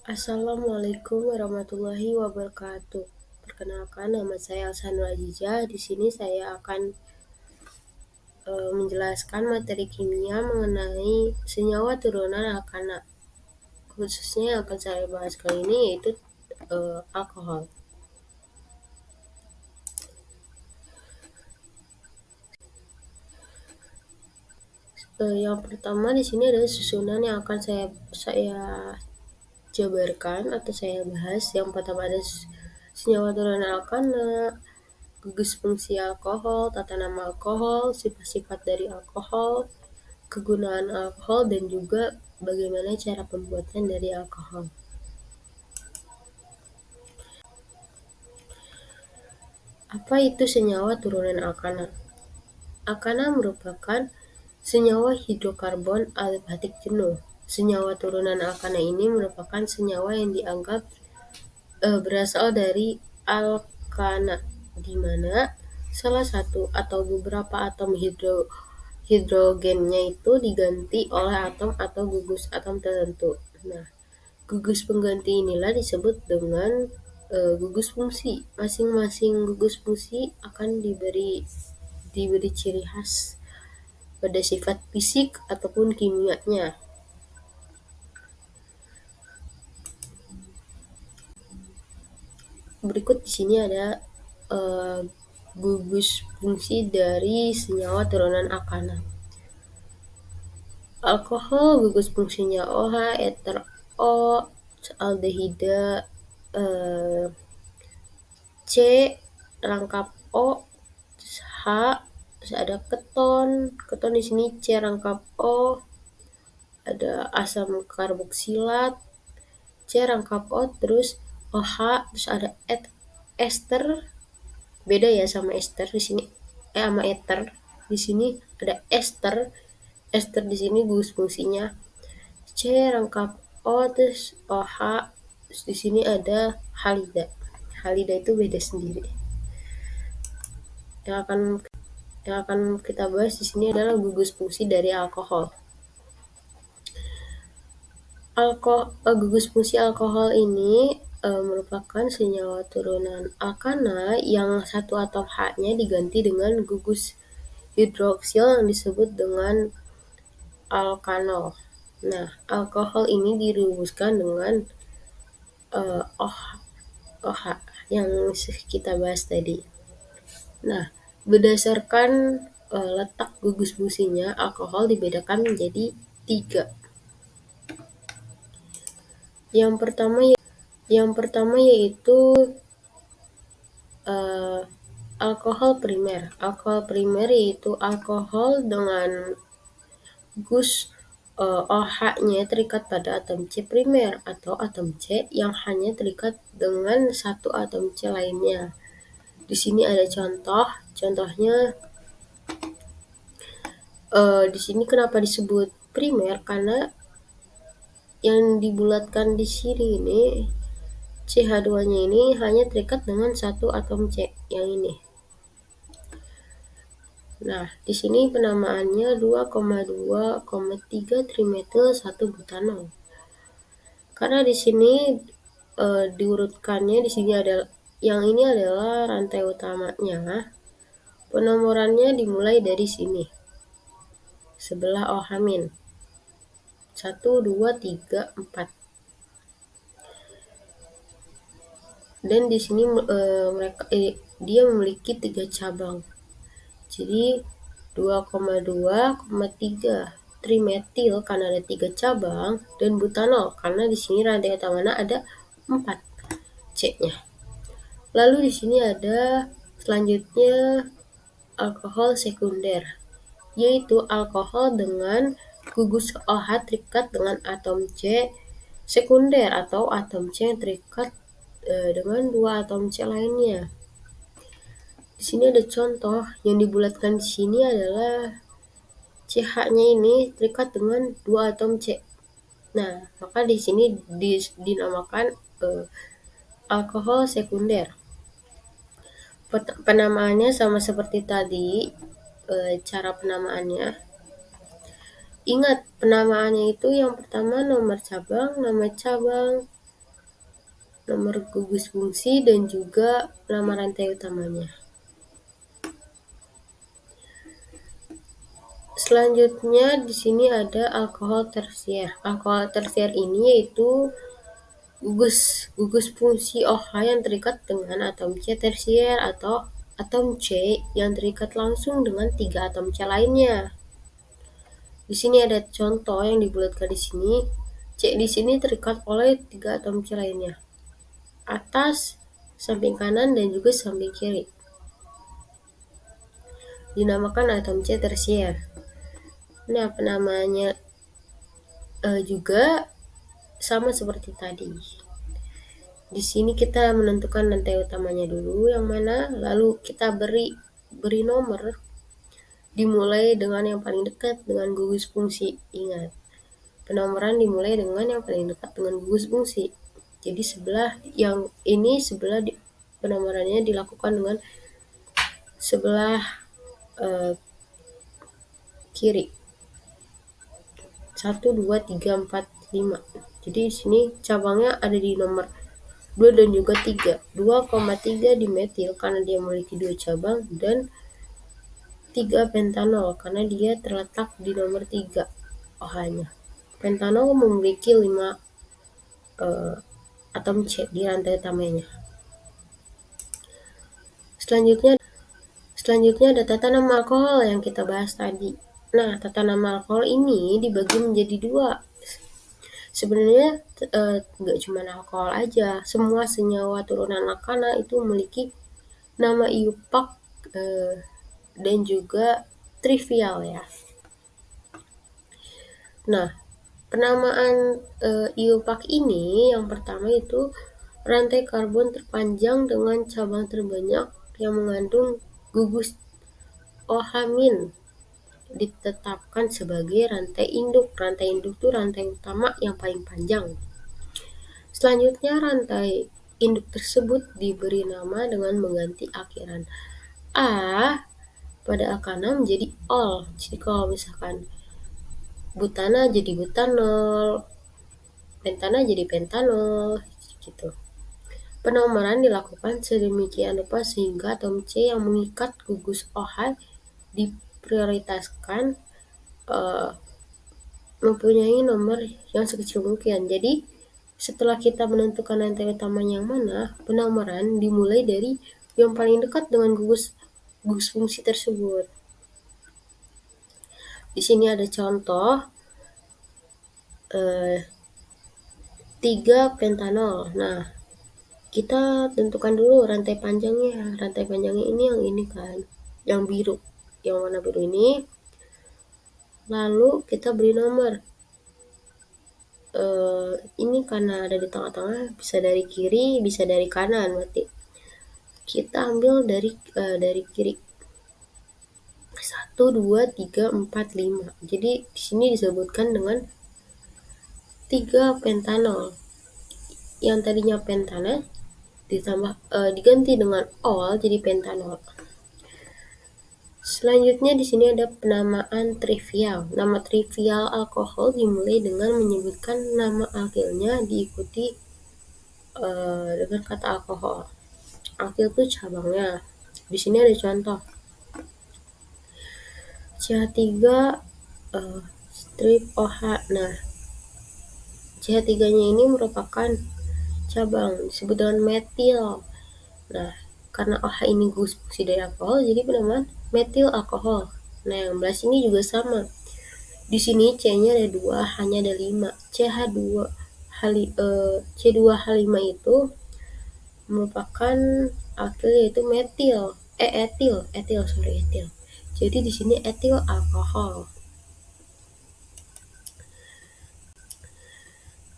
Assalamualaikum warahmatullahi wabarakatuh. Perkenalkan, nama saya Elsa Nur Azizah. Di sini saya akan menjelaskan materi kimia mengenai senyawa turunan alkana. Khususnya yang akan saya bahas kali ini yaitu alkohol. Yang pertama di sini adalah susunan yang akan saya jabarkan atau saya bahas. Yang pertama ada senyawa turunan alkana, gugus fungsi alkohol, tata nama alkohol, sifat-sifat dari alkohol, kegunaan alkohol, dan juga bagaimana cara pembuatan dari alkohol. Apa itu senyawa turunan alkana? Alkana merupakan senyawa hidrokarbon alifatik jenuh. Senyawa turunan alkana ini merupakan senyawa yang dianggap berasal dari alkana, di mana salah satu atau beberapa atom hidrogennya itu diganti oleh atom atau gugus atom tertentu. Nah, gugus pengganti inilah disebut dengan gugus fungsi. Masing-masing gugus fungsi akan diberi ciri khas pada sifat fisik ataupun kimianya. Berikut di sini ada gugus fungsi dari senyawa turunan alkana. Alkohol gugus fungsinya OH, eter O, aldehida C, rangkap O, H, terus ada keton di sini C rangkap O, ada asam karboksilat C rangkap O, terus OH, terus ada ester, beda ya sama ester di sini, sama eter. Di sini ada ester di sini gugus fungsinya C rangkap O, terus OH, terus di sini ada halida. Halida itu beda sendiri. Yang akan kita bahas di sini adalah gugus fungsi dari alkohol. Gugus fungsi alkohol ini merupakan senyawa turunan alkana yang satu atom H-nya diganti dengan gugus hidroksil yang disebut dengan alkanol. Nah, alkohol ini dirumuskan dengan OH yang kita bahas tadi. Nah, berdasarkan letak gugus fungsinya, alkohol dibedakan menjadi 3. Yang pertama yaitu alkohol primer. Alkohol primer yaitu alkohol dengan gus OH-nya terikat pada atom C primer atau atom C yang hanya terikat dengan satu atom C lainnya. Di sini ada contohnya di sini kenapa disebut primer, karena yang dibulatkan di sini ini CH2-nya ini hanya terikat dengan satu atom C yang ini. Nah, di sini penamaannya 2,2,3 trimetil 1 butanol. Karena di sini diurutkannya di sini ada yang ini adalah rantai utamanya. Penomorannya dimulai dari sini. Sebelah OH-. 1, 2, 3, 4. Dan di sini dia memiliki 3 cabang. Jadi 2,2,3 trimetil karena ada 3 cabang, dan butanol karena di sini rantai utamanya ada 4 C-nya. Lalu di sini ada selanjutnya alkohol sekunder, yaitu alkohol dengan gugus OH terikat dengan atom C sekunder atau atom C yang terikat dengan 2 atom C lainnya. Di sini ada contoh yang dibulatkan di sini adalah CH-nya ini terikat dengan 2 atom C. Nah, maka di sini dinamakan alkohol sekunder. Penamaannya sama seperti tadi, cara penamaannya. Ingat, penamaannya itu yang pertama nama cabang, nomor gugus fungsi, dan juga nama rantai utamanya. Selanjutnya di sini ada alkohol tersier. Alkohol tersier ini yaitu gugus fungsi OH yang terikat dengan atom C tersier atau atom C yang terikat langsung dengan 3 atom C lainnya. Di sini ada contoh yang dibulatkan di sini. C di sini terikat oleh 3 atom C lainnya. Atas, samping kanan, dan juga samping kiri. Dinamakan atom C tersier. Nah, penamaannya juga sama seperti tadi. Di sini kita menentukan rantai utamanya dulu yang mana, lalu kita beri nomor, dimulai dengan yang paling dekat dengan gugus fungsi. Ingat, penomoran dimulai dengan yang paling dekat dengan gugus fungsi. Jadi penomorannya dilakukan dengan sebelah kiri. 1, 2, 3, 4, 5. Jadi di sini cabangnya ada di nomor 2 dan juga 3. 2,3 dimetil karena dia memiliki 2 cabang, dan 3 pentanol karena dia terletak di nomor 3 OH-nya. Pentanol memiliki 5 atom C di rantai utamanya. Selanjutnya ada tata nama alkohol yang kita bahas tadi. Nah, tata nama alkohol ini dibagi menjadi 2. Sebenarnya nggak cuma alkohol aja, semua senyawa turunan alkana itu memiliki nama IUPAC dan juga trivial ya. Nah, penamaan IUPAC ini yang pertama itu rantai karbon terpanjang dengan cabang terbanyak yang mengandung gugus OH- ditetapkan sebagai rantai induk. Rantai induk itu rantai utama yang paling panjang. Selanjutnya rantai induk tersebut diberi nama dengan mengganti akhiran A pada alkana menjadi ol. Jadi kalau misalkan butana jadi butanol, pentana jadi pentanol, gitu. Penomoran dilakukan sedemikian rupa sehingga atom C yang mengikat gugus OH diprioritaskan mempunyai nomor yang sekecil mungkin. Jadi setelah kita menentukan rantai utamanya yang mana, penomoran dimulai dari yang paling dekat dengan gugus fungsi tersebut. Di sini ada contoh 3 pentanol. Nah, kita tentukan dulu rantai panjangnya. Rantai panjangnya ini yang ini kan, yang biru, yang warna biru ini. Lalu kita beri nomor. Ini karena ada di tengah-tengah, bisa dari kiri, bisa dari kanan. Berarti kita ambil dari kiri. 1, 2, 3, 4, 5. Jadi di sini disebutkan dengan 3 pentanol. Yang tadinya pentana diganti dengan ol jadi pentanol. Selanjutnya di sini ada penamaan trivial. Nama trivial alkohol dimulai dengan menyebutkan nama alkilnya diikuti dengan kata alkohol. Alkil itu cabangnya. Di sini ada contoh. CH3 strip OH. Nah, CH3-nya ini merupakan cabang disebut dengan metil. Nah, karena OH ini gugus fungsi dari alkohol, jadi penamaan metil alkohol. Nah, yang belas ini juga sama. Di sini C-nya ada 2, H-nya ada 5. C2H5 itu merupakan alkil yaitu etil. Jadi di sini etil alkohol.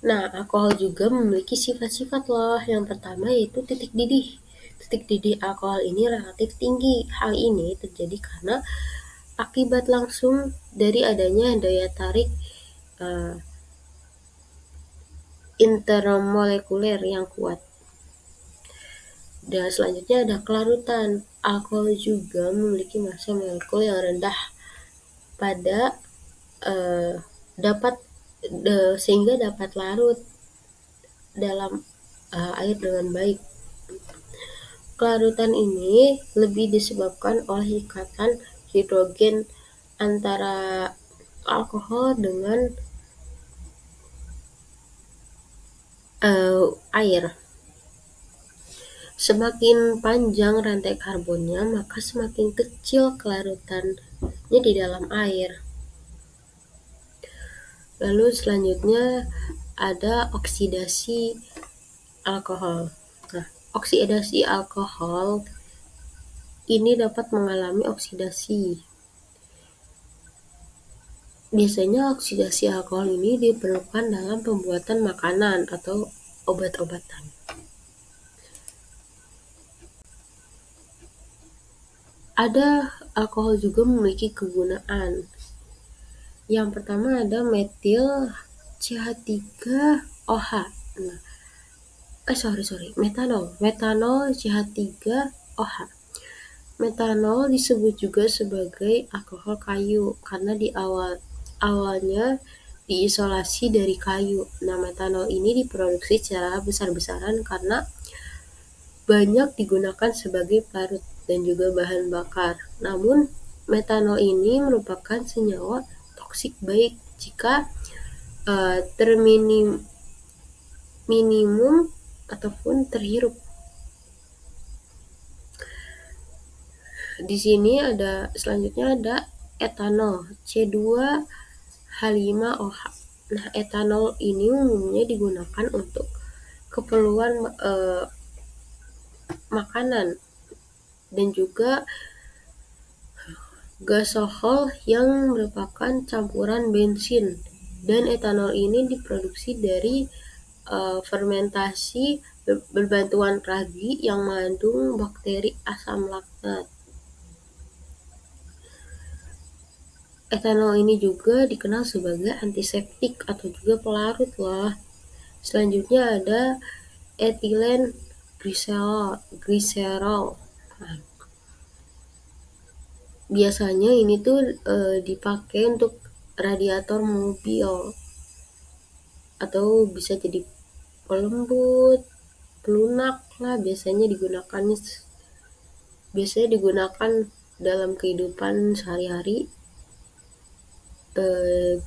Nah, alkohol juga memiliki sifat-sifat loh. Yang pertama yaitu titik didih. Titik didih alkohol ini relatif tinggi. Hal ini terjadi karena akibat langsung dari adanya daya tarik intermolekuler yang kuat. Dan selanjutnya ada kelarutan. Alkohol juga memiliki massa molekul yang rendah pada sehingga dapat larut dalam air dengan baik. Kelarutan ini lebih disebabkan oleh ikatan hidrogen antara alkohol dengan air. Semakin panjang rantai karbonnya, maka semakin kecil kelarutannya di dalam air. Lalu selanjutnya ada oksidasi alkohol. Nah, oksidasi alkohol ini dapat mengalami oksidasi. Biasanya oksidasi alkohol ini diperlukan dalam pembuatan makanan atau obat-obatan. Ada alkohol juga memiliki kegunaan. Yang pertama ada metil CH3OH. Nah, metanol CH3OH. Metanol disebut juga sebagai alkohol kayu karena di awalnya diisolasi dari kayu. Nah, metanol ini diproduksi secara besar-besaran karena banyak digunakan sebagai pelarut dan juga bahan bakar. Namun, metanol ini merupakan senyawa toksik baik jika minimum ataupun terhirup. Di sini selanjutnya ada etanol C2H5OH. Nah, etanol ini umumnya digunakan untuk keperluan makanan dan juga gasohol yang merupakan campuran bensin, dan etanol ini diproduksi dari fermentasi berbantuan ragi yang mengandung bakteri asam laktat. Etanol ini juga dikenal sebagai antiseptik atau juga pelarut loh. Selanjutnya ada etilen gliserol. Nah, biasanya ini tuh dipakai untuk radiator mobil atau bisa jadi pelembut, pelunak lah, biasanya digunakan dalam kehidupan sehari-hari,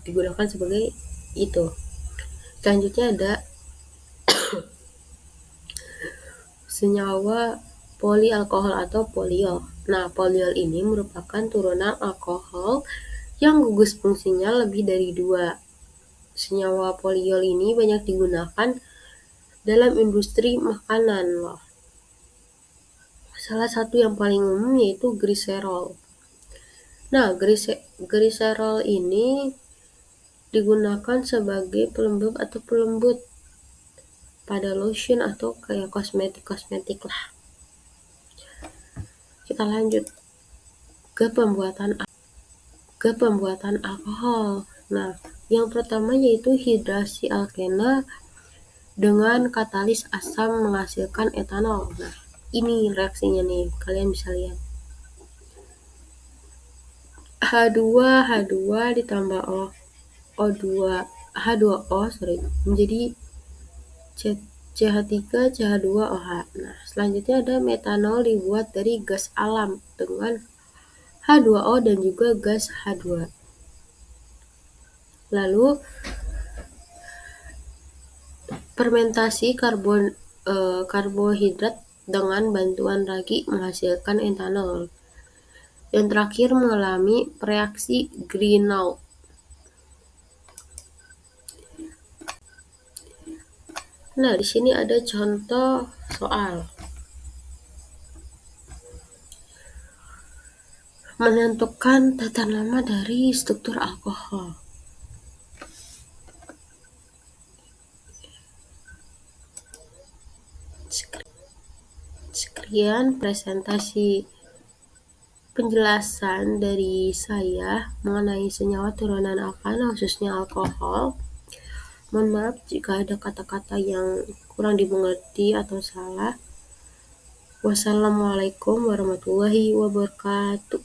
digunakan sebagai itu. Selanjutnya ada senyawa polialkohol atau poliol. Nah, poliol ini merupakan turunan alkohol yang gugus fungsinya lebih dari 2. Senyawa poliol ini banyak digunakan dalam industri makanan loh. Salah satu yang paling umum yaitu gliserol. Nah, gliserol ini digunakan sebagai pelembab atau pelembut pada lotion atau kayak kosmetik lah. Kita lanjut ke pembuatan alkohol. Nah, yang pertama yaitu hidrasi alkena dengan katalis asam menghasilkan etanol. Nah, ini reaksinya nih, kalian bisa lihat. H2 ditambah H2O menjadi CH3CH2OH. Nah, selanjutnya ada metanol dibuat dari gas alam dengan H2O dan juga gas H2. Lalu fermentasi karbohidrat dengan bantuan ragi menghasilkan etanol. Yang terakhir mengalami reaksi Grignard. Nah, di sini ada contoh soal. Menentukan tata nama dari struktur alkohol. Sekian presentasi penjelasan dari saya mengenai senyawa turunan alkana khususnya alkohol. Mohon maaf jika ada kata-kata yang kurang dimengerti atau salah. Wassalamualaikum warahmatullahi wabarakatuh.